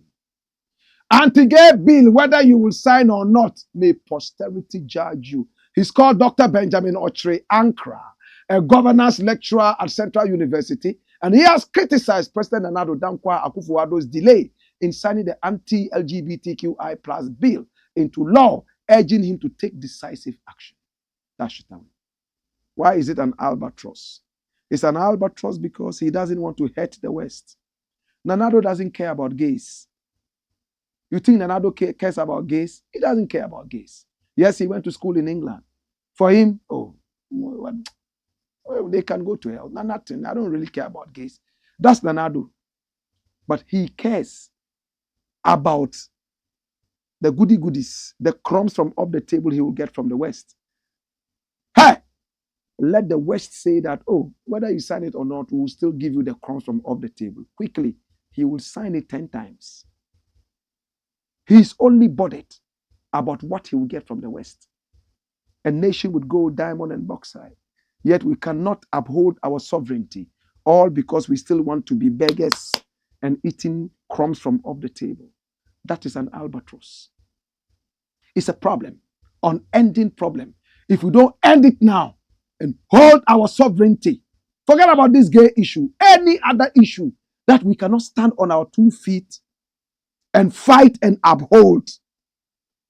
Anti-gay bill, whether you will sign or not, may posterity judge you. He's called Dr. Benjamin Ochre Ankra, a governance lecturer at Central University, and he has criticized President Nana Addo Dankwa AKUFO-ADDO'S delay in signing the anti-LGBTQI plus bill into law, urging him to take decisive action. That's it. Why is it an albatross? It's an albatross because he doesn't want to hurt the West. Nana Addo doesn't care about gays. You think Nana Addo cares about gays? He doesn't care about gays. Yes, he went to school in England. For him, they can go to hell. Nothing. I don't really care about gays. That's Nana Addo. But he cares about the goodies, the crumbs from off the table he will get from the West. Hey! Let the West say that, whether you sign it or not, we will still give you the crumbs from off the table. Quickly, he will sign it 10 times. He's only bothered about what he will get from the West. A nation with gold, diamond, and bauxite. Yet we cannot uphold our sovereignty, all because we still want to be beggars and eating crumbs from off the table. That is an albatross. It's a problem, unending problem. If we don't end it now and hold our sovereignty, forget about this gay issue, any other issue that we cannot stand on our 2 feet and fight and uphold,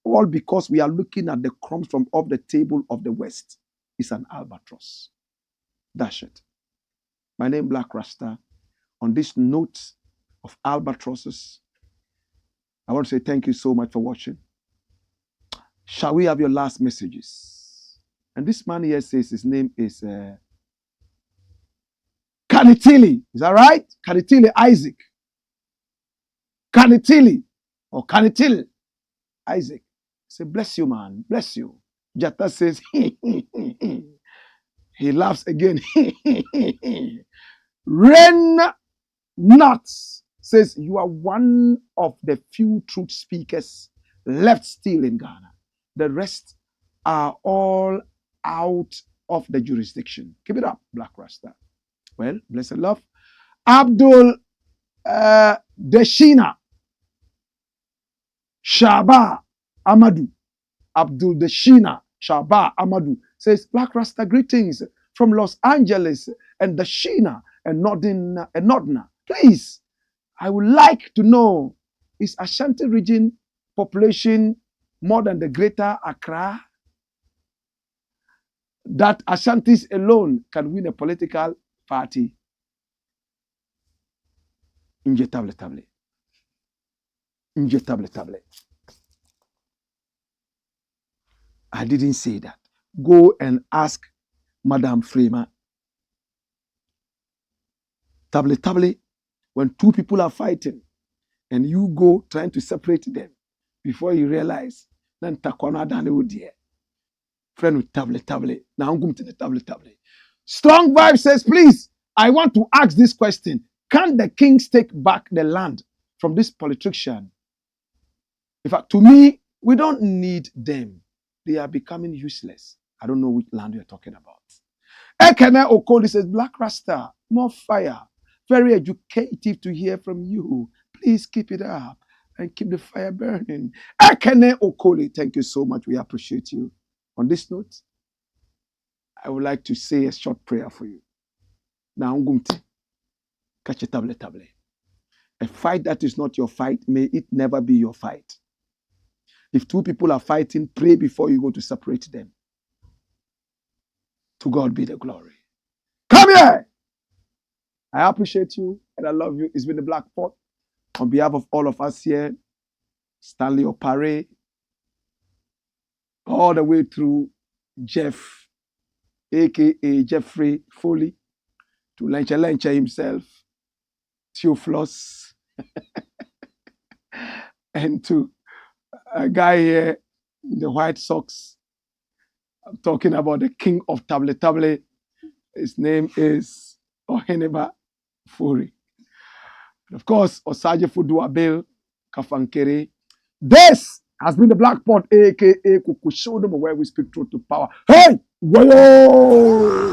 all because we are looking at the crumbs from off the table of the West, is an albatross. That's it. My name is Blakk Rasta. On this note of albatrosses, I want to say thank you so much for watching. Shall we have your last messages? And this man here says his name is Kanitili. Is that right? Kanitili Isaac. Kanitili or Kanitil Isaac. Say, bless you, man. Bless you. Jata says, he laughs again. Ren Nuts says, you are one of the few truth speakers left still in Ghana. The rest are all out of the jurisdiction. Keep it up, Blakk Rasta. Well, blessed love. Abdul Deshina Shaba Amadou, Abdul Deshina Shaba Amadou says, Black Rasta greetings from Los Angeles and Deshina and Nodna. Please, I would like to know, is Ashanti region population more than the greater Accra? That Ashantis alone can win a political party? Injetable. I didn't say that. Go and ask Madam Freema. Table. When two people are fighting and you go trying to separate them before you realize, then takwana dane udie. Friend with table. Now I'm going to the table. Strong Vibe says, please, I want to ask this question. Can the kings take back the land from this politician? In fact, to me, we don't need them. They are becoming useless. I don't know which land you're talking about. Ekene Okoli says, Black Rasta, more fire. Very educative to hear from you. Please keep it up and keep the fire burning. Ekene Okoli, thank you so much. We appreciate you. On this note, I would like to say a short prayer for you. Now, catch a table. A fight that is not your fight, may it never be your fight. If two people are fighting, pray before you go to separate them. To God be the glory. Come here! I appreciate you and I love you. It's been the Black Pot. On behalf of all of us here, Stanley Opare, all the way through Jeff, a.k.a. Jeffrey Foley, to Lencha himself, Theophilus, and to a guy here in the white socks. I'm talking about the king of Table. His name is Oheneba Furi. And of course, Osaje Fuduabel Kafankere. This has been the Black Pot, a.k.a. Kukushodom, where we speak truth to power. Hey! Whoa!